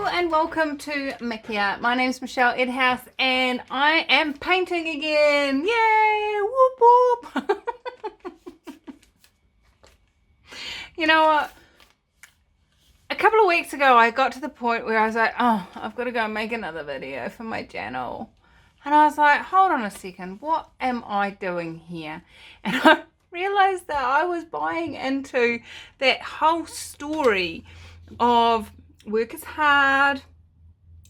Hello and welcome to Mikia. My name is Michelle Edhouse and I am painting again. Yay! Whoop whoop! You know what? A couple of weeks ago I got to the point where I was like, oh, I've got to go and make another video for my channel. And I was like, hold on a second, what am I doing here? And I realized that I was buying into that whole story of work is hard,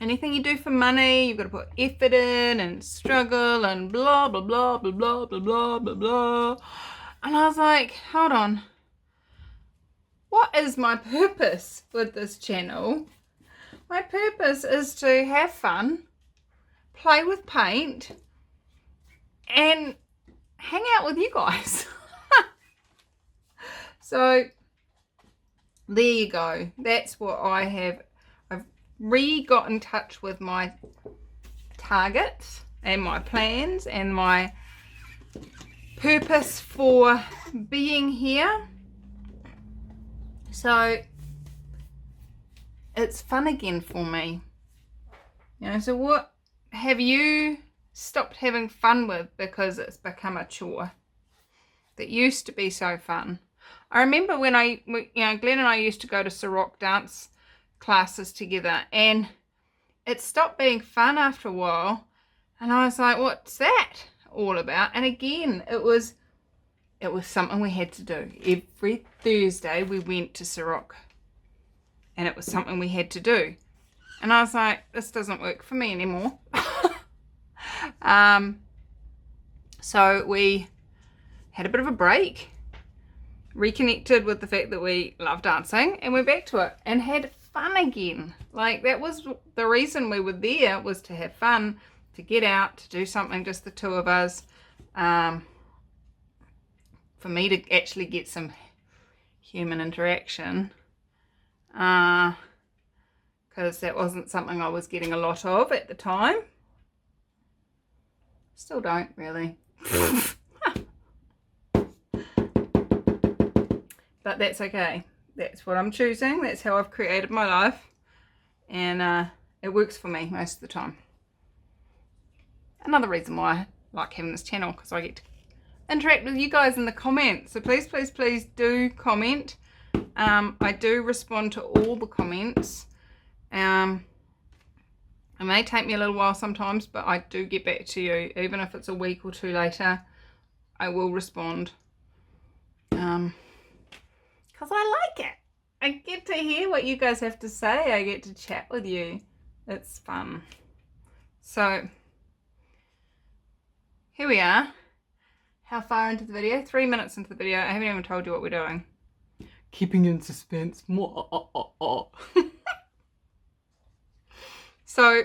anything you do for money, you've got to put effort in and struggle and blah, blah, blah, blah, blah, blah, blah, blah, blah. And I was like, hold on. What is my purpose with this channel? My purpose is to have fun, play with paint, and hang out with you guys. So there you go. That's what I have. I've got in touch with my targets and my plans and my purpose for being here. So it's fun again for me. You know, so what have you stopped having fun with because it's become a chore that used to be so fun? I remember when Glenn and I used to go to Rock dance classes together, and it stopped being fun after a while, and I was like, what's that all about? And again, it was something we had to do. Every Thursday we went to Rock, and it was something we had to do. And I was like, this doesn't work for me anymore. So we had a bit of a break, reconnected with the fact that we love dancing, and we're back to it and had fun again. Like, that was the reason we were there, was to have fun, to get out, to do something, just the two of us, for me to actually get some human interaction, because that wasn't something I was getting a lot of at the time. Still don't really. But that's okay. That's what I'm choosing. That's how I've created my life. And it works for me most of the time. Another reason why I like having this channel, because I get to interact with you guys in the comments. So please, please, please do comment. I do respond to all the comments. It may take me a little while sometimes, but I do get back to you. Even if it's a week or two later, I will respond. Because I like it. I get to hear what you guys have to say. I get to chat with you. It's fun. So, here we are. How far into the video? 3 minutes into the video. I haven't even told you what we're doing. Keeping you in suspense. So,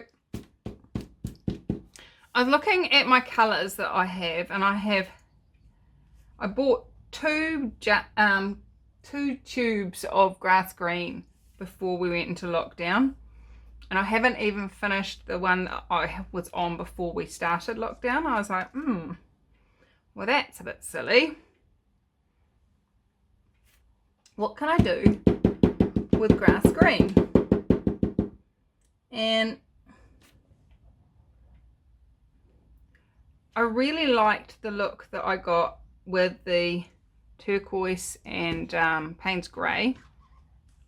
I'm looking at my colours that I have, and I bought two tubes of grass green before we went into lockdown, and I haven't even finished the one that I was on before we started lockdown. I was like, well, that's a bit silly. What can I do with grass green? And I really liked the look that I got with the turquoise and Payne's grey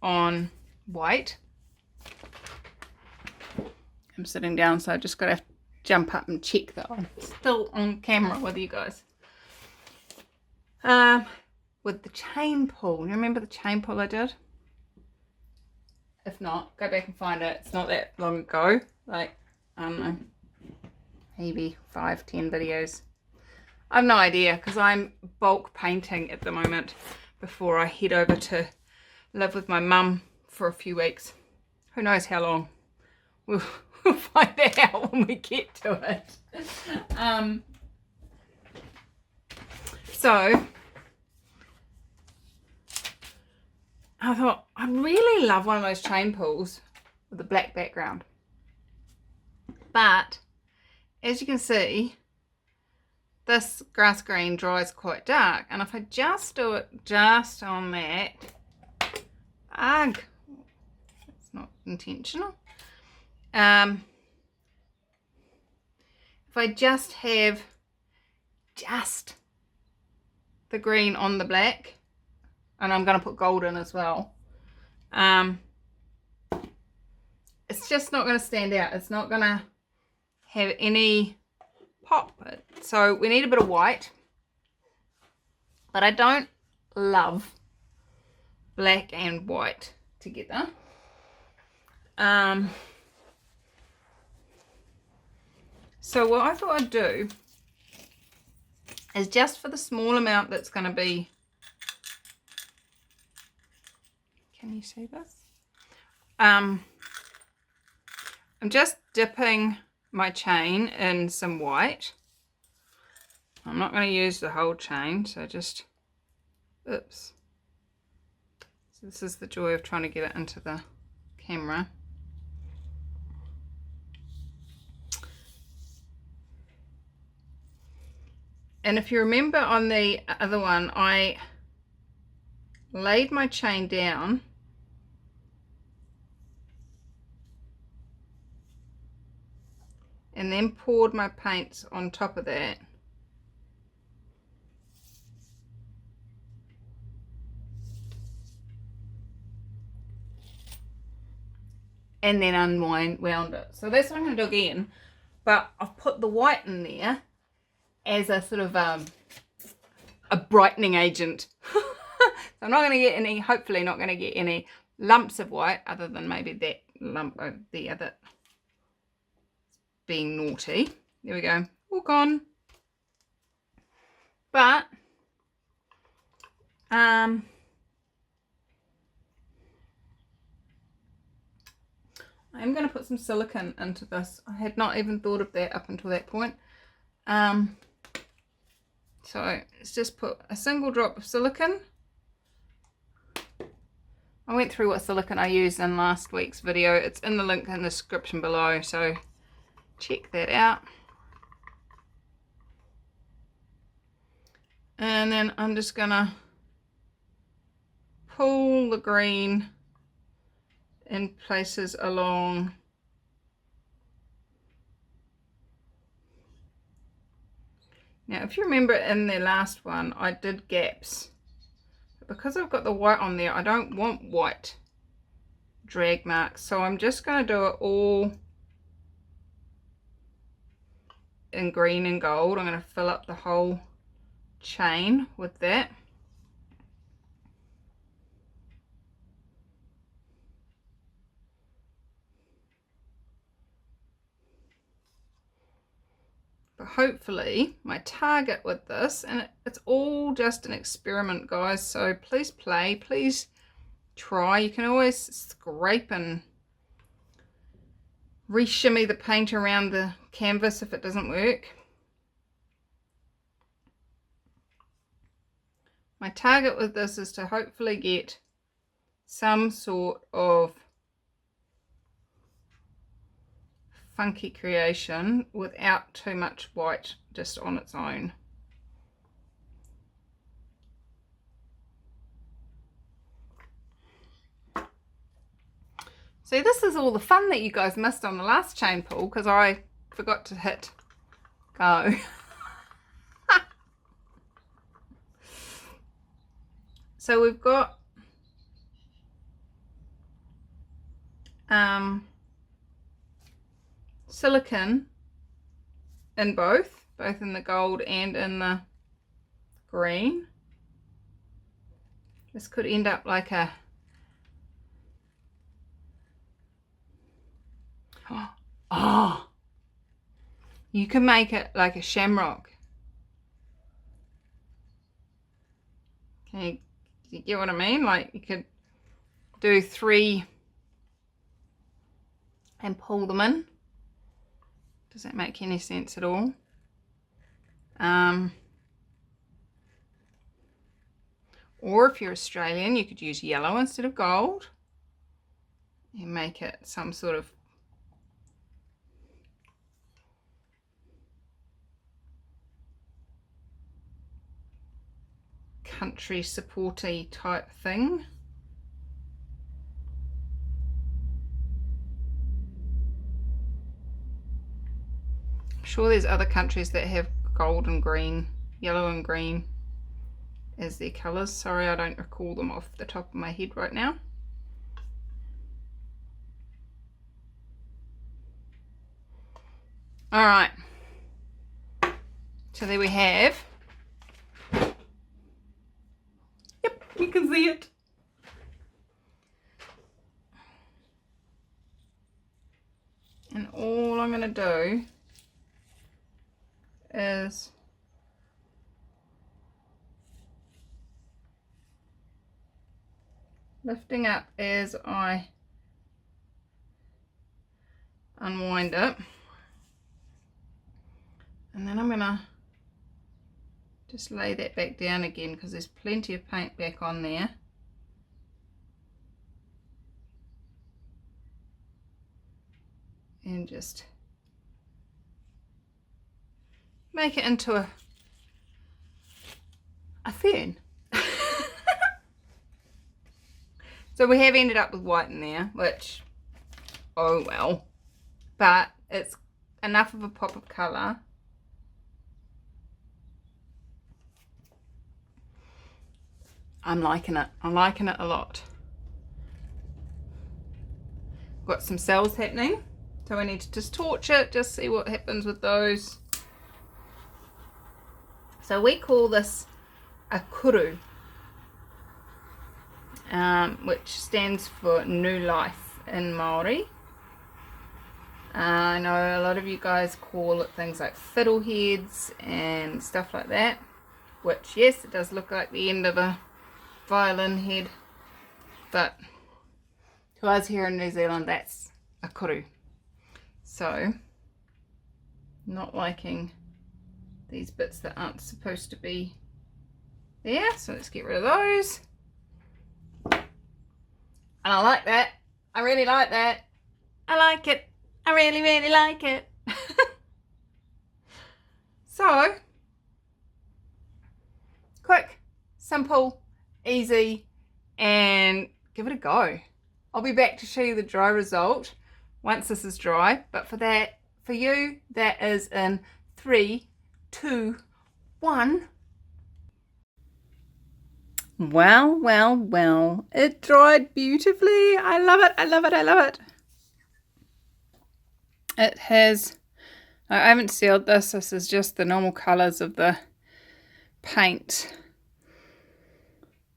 on white. I'm sitting down, so I just gotta jump up and check that I'm still on camera with you guys. With the chain pull, you remember the chain pull I did? If not, go back and find it. It's not that long ago, like, I don't know, maybe 5-10 videos. I have no idea, because I'm bulk painting at the moment before I head over to live with my mum for a few weeks. Who knows how long. We'll find that out when we get to it. So, I thought, I really love one of those chain pulls with a black background. But, as you can see, this grass green dries quite dark, and if I just do it on that, it's not intentional. if I just have just the green on the black, and I'm going to put gold in as well, it's just not going to stand out. It's not going to have any pop. So we need a bit of white, but I don't love black and white together. So what I thought I'd do is, just for the small amount that's going to be, can you see this? I'm just dipping my chain in some white. I'm not going to use the whole chain, so just, oops. So this is the joy of trying to get it into the camera. And if you remember on the other one, I laid my chain down and then poured my paints on top of that. And then unwound it. So that's what I'm going to do again. But I've put the white in there as a sort of a brightening agent. So I'm not going to get any, hopefully not going to get any lumps of white, other than maybe that lump of the other being naughty. There we go, all gone. But I'm going to put some silicone into this. I had not even thought of that up until that point. So let's just put a single drop of silicone. I went through what silicone I used in last week's video. It's in the link in the description below, so check that out. And then I'm just gonna pull the green in places along now. If you remember in the last one, I did gaps, but because I've got the white on there, I don't want white drag marks, so I'm just going to do it all in green and gold. I'm going to fill up the whole chain with that. But hopefully my target with this, and it's all just an experiment, guys, so please play, please try. You can always scrape and re-shimmy the paint around the canvas if it doesn't work. My target with this is to hopefully get some sort of funky creation without too much white just on its own. See, this is all the fun that you guys missed on the last chain pull because I forgot to hit go. So we've got silicone in both in the gold and in the green. This could end up like a oh, you can make it like a shamrock. Can you get what I mean? Like you could do 3 and pull them in. Does that make any sense at all? Or if you're Australian, you could use yellow instead of gold and make it some sort of country supporty type thing. sure there's other countries that have gold and green, yellow and green as their colours. Sorry, I don't recall them off the top of my head right now. Alright, so there we have. Yep, you can see it. And all I'm going to do is lifting up as I unwind it. And then I'm going to just lay that back down again because there's plenty of paint back on there. And just make it into a fern. So we have ended up with white in there, which, oh well, but it's enough of a pop of colour. I'm liking it. I'm liking it a lot. Got some cells happening, so I need to just torch it, just see what happens with those. So we call this a kuru, which stands for new life in Māori. I know a lot of you guys call it things like fiddleheads and stuff like that, which yes, it does look like the end of a violin head, but to us here in New Zealand that's a kuru. So not liking these bits that aren't supposed to be there, so let's get rid of those. And I like that. I really like that. I like it. I really, really like it. So, quick, simple, easy, and give it a go. I'll be back to show you the dry result once this is dry, but for you, that is in 3, 2, 1. Well, well, well, it dried beautifully. I love it, I love it, I love it. It has, I haven't sealed this, this is just the normal colours of the paint.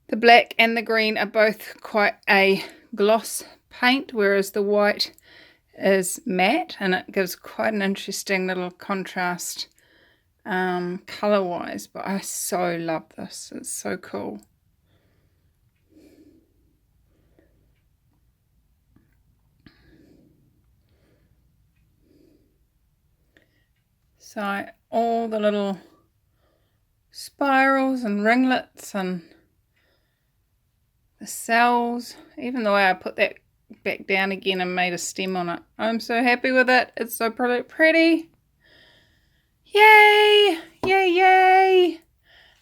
The black and the green are both quite a gloss paint, whereas the white is matte, and it gives quite an interesting little contrast colour wise, but I so love this, it's so cool. So all the little spirals and ringlets and the cells, even the way I put that back down again and made a stem on it. I'm so happy with it. It's so pretty. Yay! Yay, yay!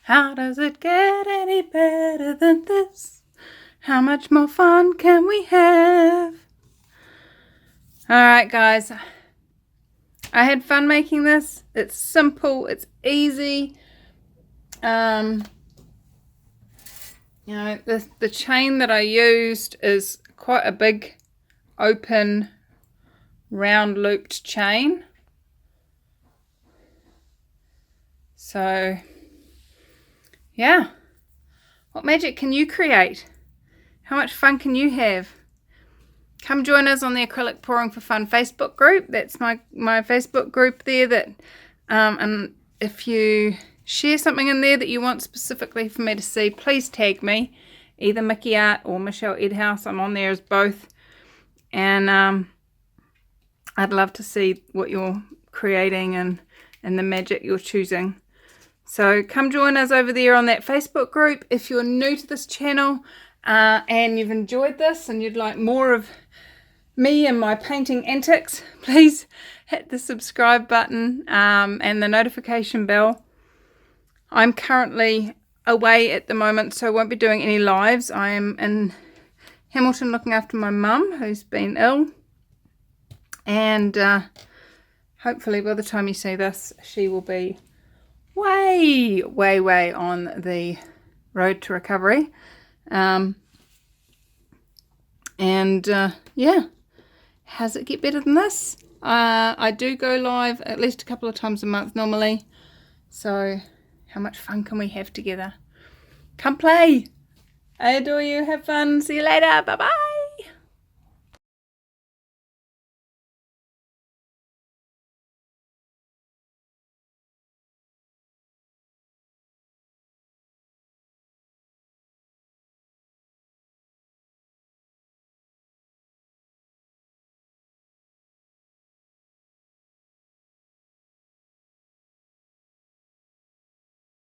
How does it get any better than this? How much more fun can we have? Alright guys, I had fun making this. It's simple, it's easy. You know, the chain that I used is quite a big open round looped chain. So yeah, what magic can you create? How much fun can you have? Come join us on the Acrylic Pouring for Fun Facebook group. That's my Facebook group there. That and if you share something in there that you want specifically for me to see, please tag me, either Mickey Art or Michelle Edhouse. I'm on there as both, and I'd love to see what you're creating and the magic you're choosing. So come join us over there on that Facebook group. If you're new to this channel and you've enjoyed this and you'd like more of me and my painting antics, please hit the subscribe button and the notification bell. I'm currently away at the moment, so I won't be doing any lives. I am in Hamilton looking after my mum, who's been ill, and hopefully by the time you see this, she will be way, way, way on the road to recovery. Yeah, how's it get better than this? I do go live at least a couple of times a month normally, so how much fun can we have together? Come play! I adore you, have fun, see you later, bye bye!